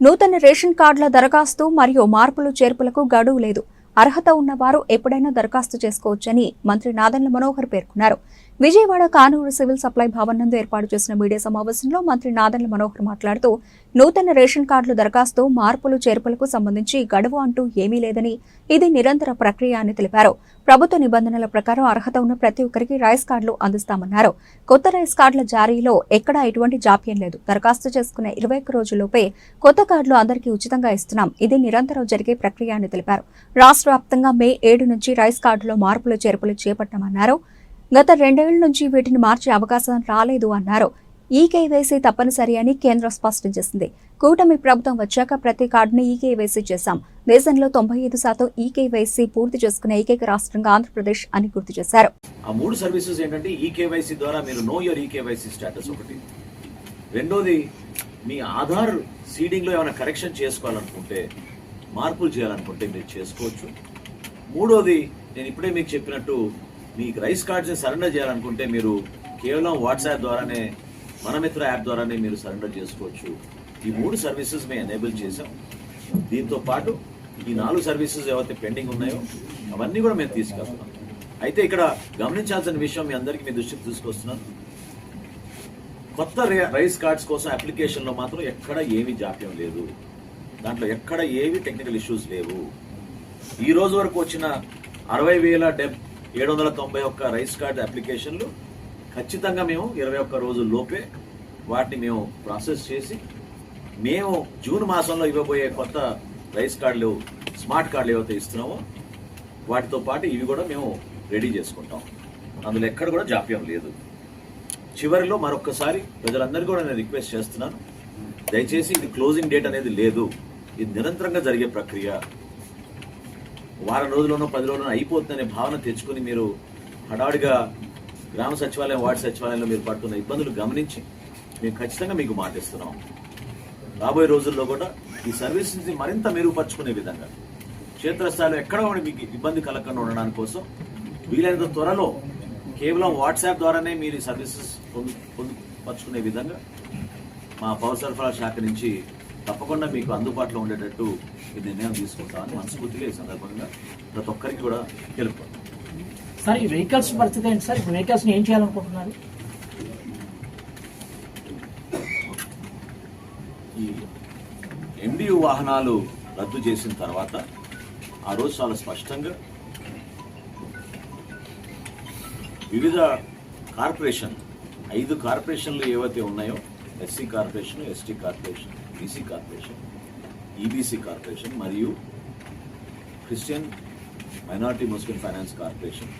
నూతన రేషన్ కార్డుల దరఖాస్తు మరియు మార్పులు చేర్పులకు గడువు లేదు. అర్హత ఉన్నవారు ఎప్పుడైనా దరఖాస్తు చేసుకోవచ్చని మంత్రి నాదెండ్ల మనోహర్ పేర్కొన్నారు. విజయవాడ కానూరు సివిల్ సప్లై భవన్ నందు ఏర్పాటు చేసిన మీడియా సమావేశంలో మంత్రి నాదెండ్ల మనోహర్ మాట్లాడుతూ, నూతన రేషన్ కార్డుల దరఖాస్తు మార్పులు చేర్పులకు సంబంధించి గడువు అంటూ ఏమీ లేదని, ఇది నిరంతర ప్రక్రియ అని తెలిపారు. ప్రభుత్వ నిబంధనల ప్రకారం అర్హత ఉన్న ప్రతి ఒక్కరికి రైస్ కార్డులు అందిస్తామన్నారు. కొత్త రైస్ కార్డుల జారీలో ఎక్కడా ఎటువంటి జాప్యం లేదు. దరఖాస్తు చేసుకున్న 21 రోజుల్లోపే కొత్త కార్డులు అందరికీ ఉచితంగా ఇస్తున్నాం. ఇది నిరంతరం జరిగే ప్రక్రియ అని తెలిపారు. రాష్ట్ర వ్యాప్తంగా మే 7 నుంచి రైస్ కార్డులో మార్పులు చేర్పులు చేపట్టామన్నారు. గత 2 ఏళ్ల నుంచి వీటిని మార్చే అవకాశం రాలేదు అన్నారు. ఈకేవైసీ తప్పనిసరి అని కేంద్రం స్పష్టం చేసింది. కూటమి ప్రభుత్వం వచ్చాక ప్రతి కార్డుని ఈకేవైసీ చేశాం. దేశంలో 95% ఈకేవైసీ పూర్తి చేసుకునే ఏకైక రాష్ట్రంగా ఆంధ్రప్రదేశ్ అని గుర్తు చేశారు. ఆ 3 సర్వీసెస్ ఏంటంటే ఈకేవైసీ ద్వారా మీరు నో యువర్ ఈకేవైసీ స్టేటస్ ఒకటి, రెండోది మీ ఆధార్ సీడింగ్ లో ఏమైనా కరెక్షన్ చేసుకోవాలనుకుంటే, మార్పులు చేయాలనుకుంటే మీరు చేసుకోవచ్చు. మూడోది నేను ఇప్పుడే మీకు చెప్పినట్టు మీ రైస్ కార్డ్స్ సరెండర్ చేయాలనుకుంటే మీరు కేవలం వాట్సాప్ ద్వారానే, మనమిత్ర యాప్ ద్వారానే మీరు సరెండర్ చేసుకోవచ్చు. ఈ 3 సర్వీసెస్ మేము ఎనేబుల్ చేసాం. దీంతో పాటు ఈ 4 సర్వీసెస్ ఏవైతే పెండింగ్ ఉన్నాయో అవన్నీ కూడా మేము తీసుకెళ్తున్నాం. అయితే ఇక్కడ గమనించాల్సిన విషయం మీ అందరికీ మీ దృష్టికి తీసుకొస్తున్నాను. కొత్త రైస్ కార్డ్స్ కోసం అప్లికేషన్లో మాత్రం ఎక్కడ ఏమీ జాప్యం లేదు. దాంట్లో ఎక్కడ ఏవి టెక్నికల్ ఇష్యూస్ లేవు. ఈ రోజు వరకు వచ్చిన 60,791 రైస్ కార్డ్ అప్లికేషన్లు ఖచ్చితంగా మేము 21 రోజుల లోపే వాటిని మేము ప్రాసెస్ చేసి, మేము జూన్ మాసంలో ఇవ్వబోయే కొత్త రైస్ కార్డులు, స్మార్ట్ కార్డులు ఏవైతే ఇస్తున్నామో వాటితో పాటు ఇవి కూడా మేము రెడీ చేసుకుంటాం. అందులో ఎక్కడ కూడా జాప్యం లేదు. చివరిలో మరొక్కసారి ప్రజలందరికీ కూడా నేను రిక్వెస్ట్ చేస్తున్నాను, దయచేసి ఇది క్లోజింగ్ డేట్ అనేది లేదు. ఇది నిరంతరంగా జరిగే ప్రక్రియ. వారం రోజుల్లోనో 10 రోజుల్లోనో అయిపోతుందనే భావన తెచ్చుకుని మీరు హడావుడిగా గ్రామ సచివాలయం, వార్డు సచివాలయంలో మీరు పడుతున్న ఇబ్బందులు గమనించి మేము ఖచ్చితంగా మీకు మాటిస్తున్నాం. రాబోయే రోజుల్లో కూడా ఈ సర్వీసెస్ ని మరింత మెరుగుపరుచుకునే విధంగా, క్షేత్రస్థాయిలో ఎక్కడ మీకు ఇబ్బంది కలగకుండా ఉండడానికి కోసం వీలైనంత త్వరలో కేవలం వాట్సాప్ ద్వారానే మీరు ఈ సర్వీసెస్ పొందుపరుచుకునే విధంగా మా పౌర సరఫరా శాఖ నుంచి తప్పకుండా మీకు అందుబాటులో ఉండేటట్టు ఈ నిర్ణయం తీసుకుంటామని మనస్ఫూర్తిగా ఈ సందర్భంగా ప్రతి ఒక్కరికి కూడా తెలుపుకుంటాం. సార్, ఈ వెహికల్స్ పరిస్థితి ఏంటి సార్? ఇప్పుడు వెహికల్స్ ఏం చేయాలనుకుంటున్నారు? ఈ ఎండియు వాహనాలు రద్దు చేసిన తర్వాత ఆ రోజు చాలా స్పష్టంగా వివిధ కార్పొరేషన్, 5 కార్పొరేషన్లు ఏవైతే ఉన్నాయో, SC corporation, ST corporation, BC corporation, EBC corporation మరియు క్రిస్టియన్ మైనారిటీ ముస్లిం ఫైనాన్స్ కార్పొరేషన్,